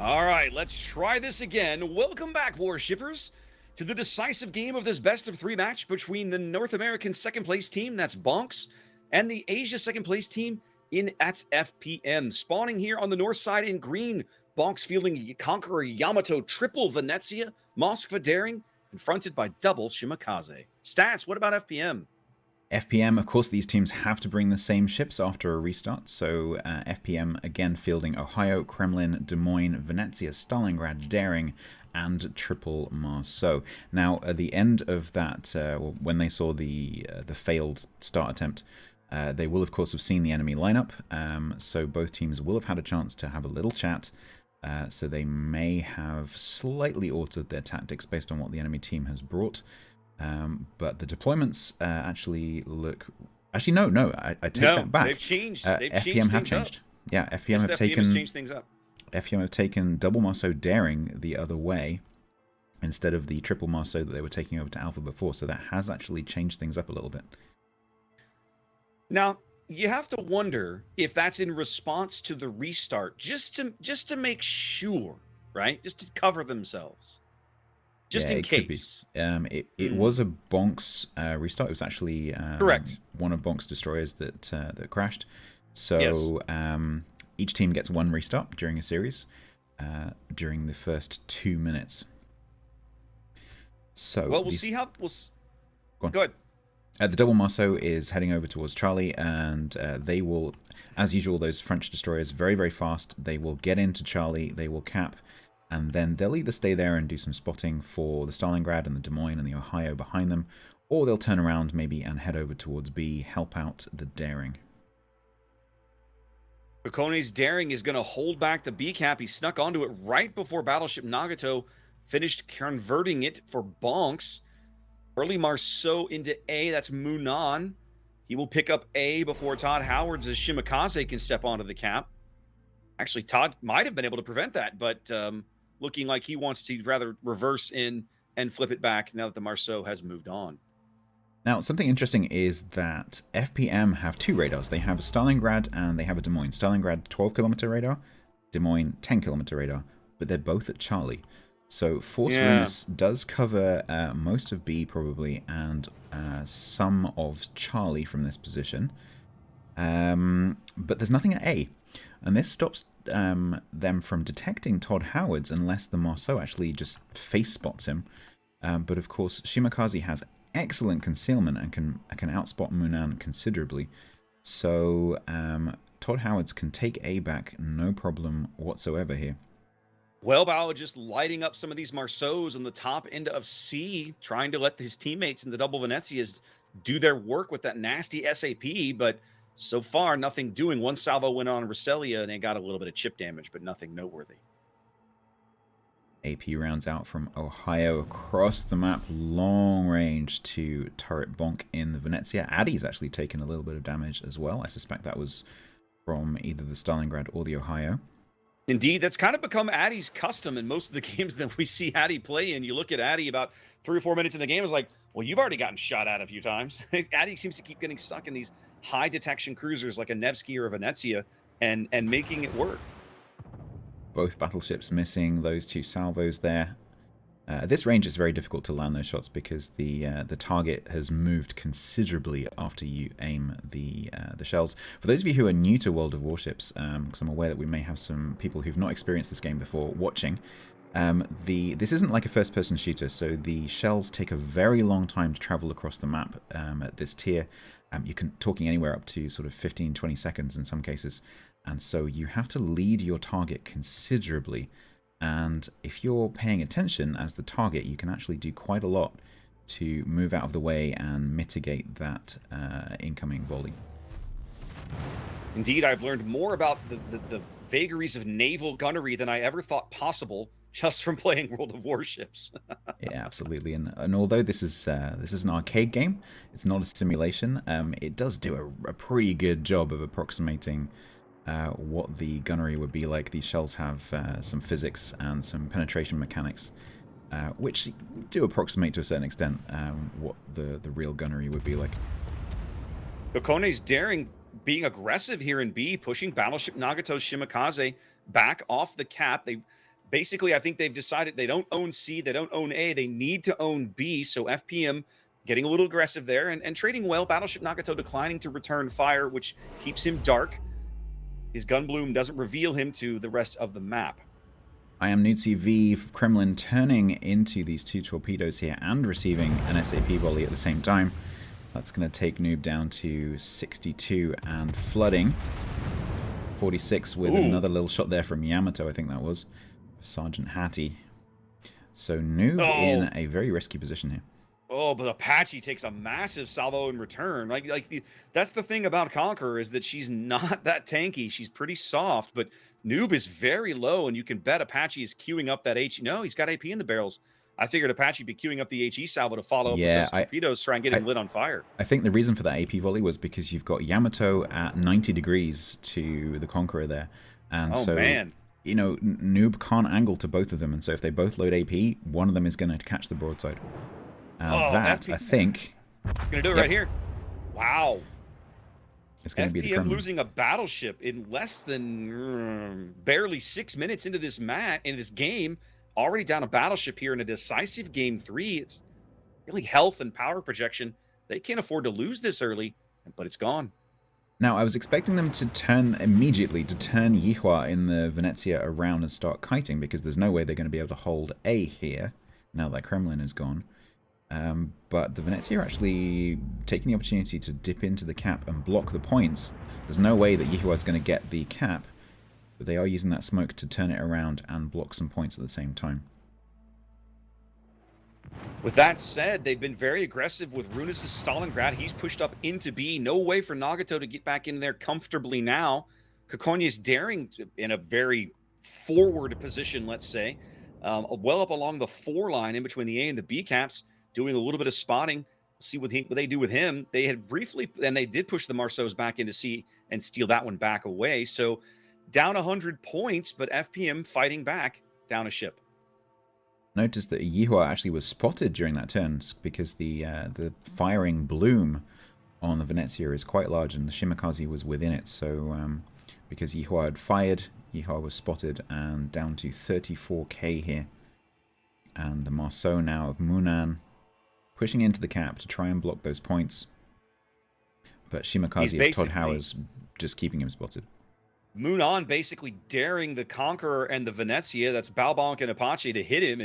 All right, let's try this again. Welcome back, Warshippers, to the decisive game of this best-of-3 match between the North American second-place team, that's BONKS, and the Asia second-place team that's FPM. Spawning here on the north side in green, BONKS fielding Conqueror Yamato, triple Venezia, Moskva Daring, confronted by double Shimakaze. Stats, what about FPM? FPM, of course, these teams have to bring the same ships after a restart, so FPM again fielding Ohio, Kremlin, Des Moines, Venezia, Stalingrad, Daring, and triple Marceau. Now, at the end of that, when they saw the failed start attempt, they will, of course, have seen the enemy lineup, so both teams will have had a chance to have a little chat, so they may have slightly altered their tactics based on what the enemy team has brought. But the deployments actually look... Actually, no, I take that back. They've changed. FPM have changed. Yeah, FPM have taken... changed things up. FPM have taken double Marceau Daring the other way instead of the triple Marceau that they were taking over to Alpha before. So that has actually changed things up a little bit. Now, you have to wonder if that's in response to the restart, just to make sure, right? Just to cover themselves. Just in case. It was a BONKS restart. It was actually correct. One of BONKS destroyers that crashed. So yes. Each team gets one restart during a series during the first 2 minutes. So well, we'll see how Go ahead. The double Marceau is heading over towards Charlie, and they will, as usual, those French destroyers very, very fast. They will get into Charlie. They will cap. And then they'll either stay there and do some spotting for the Stalingrad and the Des Moines and the Ohio behind them, or they'll turn around maybe and head over towards B, help out the Daring. Kokone's Daring is going to hold back the B cap. He snuck onto it right before Battleship Nagato finished converting it for BONKS. Early Marceau into A, that's Munan. He will pick up A before Todd Howard's as Shimakaze can step onto the cap. Actually, Todd might have been able to prevent that, but... looking like he wants to rather reverse in and flip it back now that the Marceau has moved on. Now, something interesting is that FPM have two radars. They have a Stalingrad and they have a Des Moines. Stalingrad 12-kilometer radar, Des Moines 10-kilometer radar, but they're both at Charlie. So Force Venus does cover most of B probably and some of Charlie from this position. But there's nothing at A. And this stops them from detecting Todd Howard's unless the Marceau actually just face spots him. But of course, Shimakaze has excellent concealment and can outspot Munan considerably. So Todd Howard's can take A back, no problem whatsoever here. Well, just lighting up some of these Marceaus on the top end of C, trying to let his teammates in the double Venezias do their work with that nasty SAP, but so far, nothing doing. One salvo went on Roselia, and they got a little bit of chip damage, but nothing noteworthy. AP rounds out from Ohio across the map, long range to turret bonk in the Venezia. Addy's actually taken a little bit of damage as well. I suspect that was from either the Stalingrad or the Ohio. Indeed, that's kind of become Addy's custom in most of the games that we see Addy play in. You look at Addy about 3 or 4 minutes in the game, it's like, well, you've already gotten shot at a few times. Addy seems to keep getting stuck in these high detection cruisers like a Nevsky or a Venezia and making it work. Both battleships missing those 2 salvos there. At this range, it's very difficult to land those shots because the target has moved considerably after you aim the shells. For those of you who are new to World of Warships, because I'm aware that we may have some people who've not experienced this game before watching, this isn't like a first-person shooter, so the shells take a very long time to travel across the map at this tier. You can talking anywhere up to sort of 15-20 seconds in some cases, and so you have to lead your target considerably. And if you're paying attention as the target, you can actually do quite a lot to move out of the way and mitigate that incoming volley. Indeed, I've learned more about the vagaries of naval gunnery than I ever thought possible just from playing World of Warships. Yeah, absolutely. And although this is an arcade game, it's not a simulation. It does do a pretty good job of approximating what the gunnery would be like. These shells have some physics and some penetration mechanics, which do approximate to a certain extent what the real gunnery would be like. Kokone's Daring being aggressive here in B, pushing Battleship Nagato's Shimakaze back off the cap. basically, I think they've decided they don't own C, they don't own A, they need to own B. So FPM getting a little aggressive there and trading well. Battleship Nagato declining to return fire, which keeps him dark. His gun bloom doesn't reveal him to the rest of the map. I am Nutsi V Kremlin turning into these 2 torpedoes here and receiving an SAP volley at the same time. That's going to take Noob down to 62 and flooding. 46 with another little shot there from Yamato, I think that was. Sergeant Hattie. So Noob in a very risky position here. Oh, but Apache takes a massive salvo in return. That's the thing about Conqueror, is that she's not that tanky. She's pretty soft, but Noob is very low, and you can bet Apache is queuing up that HE. No, he's got AP in the barrels. I figured Apache would be queuing up the HE salvo to follow up with those torpedoes, try and get him lit on fire. I think the reason for that AP volley was because you've got Yamato at 90 degrees to the Conqueror there. And man. You know, Noob can't angle to both of them, and so if they both load AP, one of them is going to catch the broadside. I think... Gonna do it right here. Wow. It's going to be the FPM losing a battleship in less than barely 6 minutes into this game. Already down a battleship here in a decisive game 3. It's really health and power projection. They can't afford to lose this early, but it's gone. Now, I was expecting them to turn immediately, to turn Yihua in the Venezia around and start kiting, because there's no way they're going to be able to hold A here, now that Kremlin is gone. But the Venezia are actually taking the opportunity to dip into the cap and block the points. There's no way that Yihua is going to get the cap, but they are using that smoke to turn it around and block some points at the same time. With that said, they've been very aggressive with Runas' Stalingrad. He's pushed up into B. No way for Nagato to get back in there comfortably now. Kokonia is daring in a very forward position, let's say. Well up along the 4 line in between the A and the B caps, doing a little bit of spotting. See what they do with him. They had briefly, and they did push the Marceaus back into C and steal that one back away. So down 100 points, but FPM fighting back down a ship. Notice that Yihua actually was spotted during that turn, because the firing bloom on the Venezia is quite large, and the Shimakaze was within it. So because Yihua had fired, Yihua was spotted and down to 34k here. And the Marceau now of Munan pushing into the cap to try and block those points. But Shimakaze of Todd Howard's just keeping him spotted. Munan basically daring the Conqueror and the Venezia, that's Balbonk and Apache, to hit him,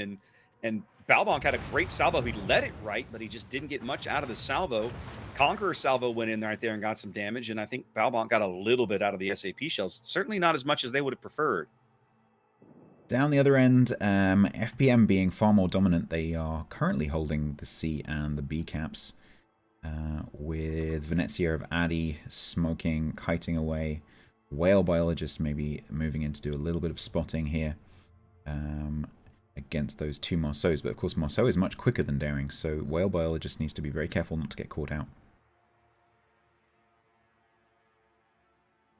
and Balbonk had a great salvo. He led it right, but he just didn't get much out of the salvo. Conqueror salvo went in right there and got some damage, and I think Balbonk got a little bit out of the SAP shells. Certainly not as much as they would have preferred. Down the other end, FPM being far more dominant, they are currently holding the C and the B caps, with Venezia of Addy smoking, kiting away. Whale Biologist maybe moving in to do a little bit of spotting here against those 2 Marceaus. But of course Marceau is much quicker than Daring, so Whale Biologist needs to be very careful not to get caught out.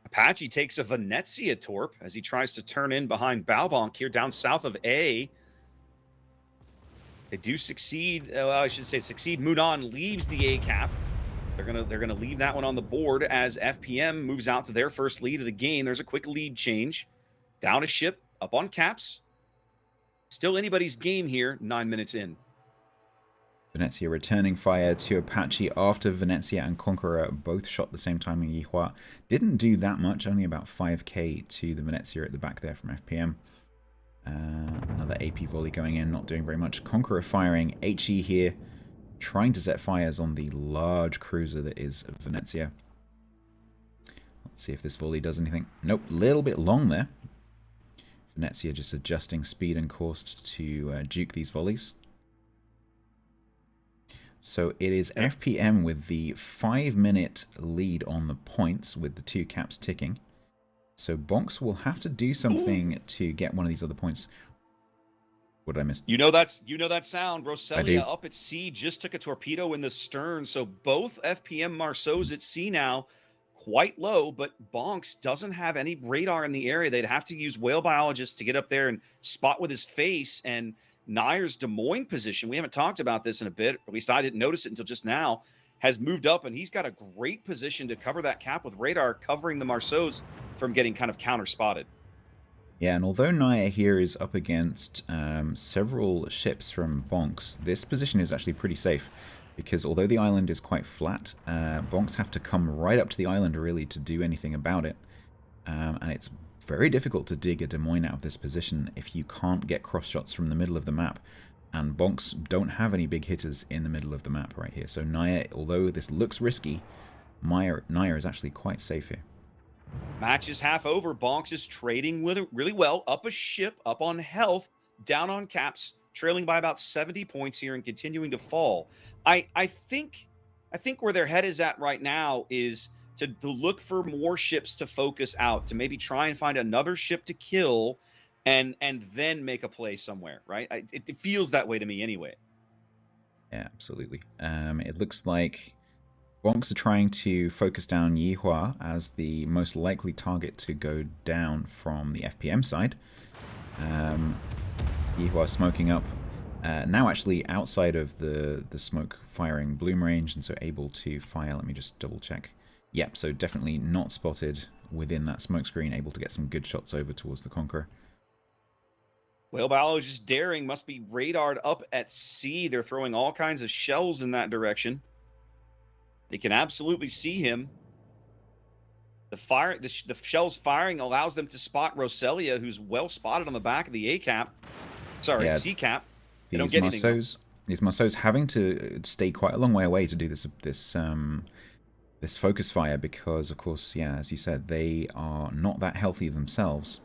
Apache takes a Venezia torp as he tries to turn in behind Balbonk here down south of A. They do succeed. Well, I should say succeed. Munan leaves the A cap. They're gonna leave that one on the board as FPM moves out to their first lead of the game. There's a quick lead change. Down a ship, up on caps. Still anybody's game here, 9 minutes in. Venezia returning fire to Apache after Venezia and Conqueror both shot at the same time in Yihua. Didn't do that much, only about 5k to the Venezia at the back there from FPM. Another AP volley going in, not doing very much. Conqueror firing HE here, trying to set fires on the large cruiser that is Venezia. Let's see if this volley does anything. Nope, little bit long there. Venezia just adjusting speed and course to juke these volleys. So it is FPM with the 5-minute lead on the points with the 2 caps ticking. So BONKS will have to do something to get one of these other points. What did I miss? You know that sound. Roselia up at sea just took a torpedo in the stern. So both FPM Marceaus at sea now, quite low, but BONKS doesn't have any radar in the area. They'd have to use Whale Biologist to get up there and spot with his face. And Nayer's Des Moines position, we haven't talked about this in a bit, at least I didn't notice it until just now, has moved up, and he's got a great position to cover that cap with radar, covering the Marceaus from getting kind of counter-spotted. Yeah, and although Naya here is up against several ships from BONKS, this position is actually pretty safe. Because although the island is quite flat, BONKS have to come right up to the island really to do anything about it. And it's very difficult to dig a Des Moines out of this position if you can't get cross shots from the middle of the map. And BONKS don't have any big hitters in the middle of the map right here. So Naya, although this looks risky, Naya is actually quite safe here. Match is half over. BONKS is trading really well. Up a ship, up on health, down on caps, trailing by about 70 points here and continuing to fall. I think where their head is at right now is to look for more ships to focus out, to maybe try and find another ship to kill and then make a play somewhere, right? It feels that way to me anyway. Yeah, absolutely. It looks like BONKS are trying to focus down Yihua as the most likely target to go down from the FPM side. Yihua smoking up, now actually outside of the smoke firing bloom range, and so able to fire. Let me just double check. Yep, so definitely not spotted within that smoke screen, able to get some good shots over towards the Conqueror. Whale biologist Daring must be radared up at sea. They're throwing all kinds of shells in that direction. They can absolutely see him. The shells firing allows them to spot Roselia, who's well spotted on the back of the A cap. Sorry, yeah, C cap. They don't get anything. These Marceaus having to stay quite a long way away to do this focus fire because, of course, yeah, as you said, they are not that healthy themselves.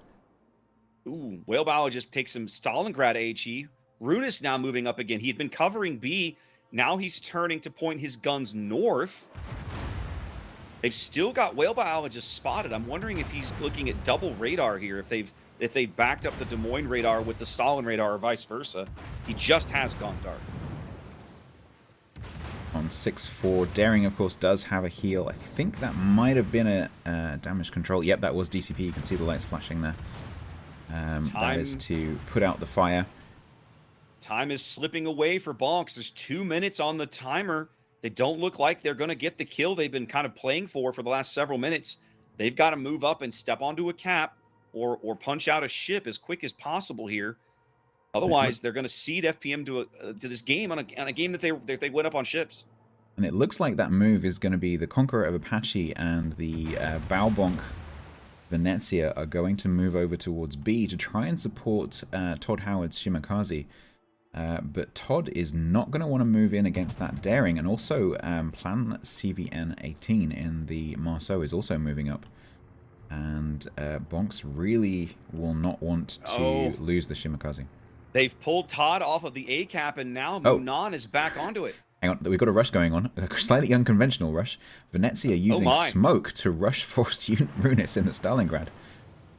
Ooh, whale biologist takes some Stalingrad AHE. Runus now moving up again. He had been covering B. Now he's turning to point his guns north. They've still got whale biologists spotted. I'm wondering if he's looking at double radar here, if they've backed up the Des Moines radar with the Stalin radar or vice versa. He just has gone dark. On 6-4, Daring, of course, does have a heal. I think that might have been a damage control. Yep, that was DCP. You can see the lights flashing there. That is to put out the fire. Time is slipping away for BONKS. There's 2 minutes on the timer. They don't look like they're going to get the kill they've been kind of playing for the last several minutes. They've got to move up and step onto a cap or punch out a ship as quick as possible here. Otherwise, they're going to cede FPM to this game on a game that they went up on ships. And it looks like that move is going to be the Conqueror of Apache and the Baobonk Venezia are going to move over towards B to try and support Todd Howard's Shimakaze. But Todd is not going to want to move in against that Daring, and also Plan CVN-18 in the Marceau is also moving up. And BONKS really will not want to lose the Shimakaze. They've pulled Todd off of the A cap, and now Munan is back onto it. Hang on, we've got a rush going on. A slightly unconventional rush. Venezia using smoke to rush force Runus in the Stalingrad.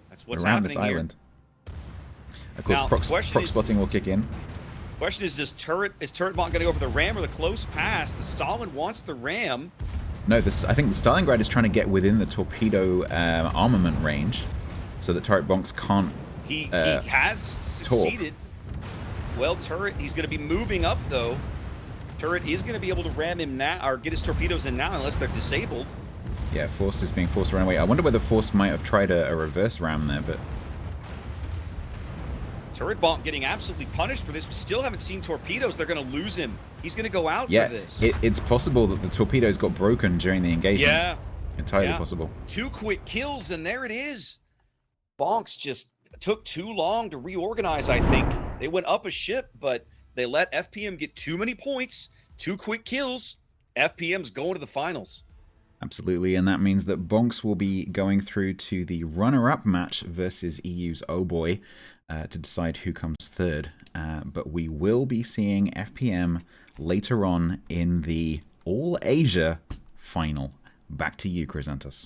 That's what's around happening this island. Here. Of course, proc spotting will kick in. Question is Turret Bot going to go for the ram or the close pass? The Stalin wants the ram. No, I think the Stalingrad is trying to get within the torpedo armament range, so that Turret BONKS can't. He has succeeded. Well, Turret, he's going to be moving up though. Turret is going to be able to ram him now, or get his torpedoes in now, unless they're disabled. Yeah, Force is being forced to run away. I wonder whether Force might have tried a reverse ram there, but. Turret Bomb getting absolutely punished for this. We still haven't seen torpedoes. They're going to lose him. He's going to go out for this. It's possible that the torpedoes got broken during the engagement. Yeah. Entirely possible. 2 quick kills, and there it is. BONKS just took too long to reorganize, I think. They went up a ship, but they let FPM get too many points. 2 quick kills. FPM's going to the finals. Absolutely, and that means that BONKS will be going through to the runner-up match versus EU's Oh Boy to decide who comes third. But we will be seeing FPM later on in the All Asia final. Back to you, Chrysanthus.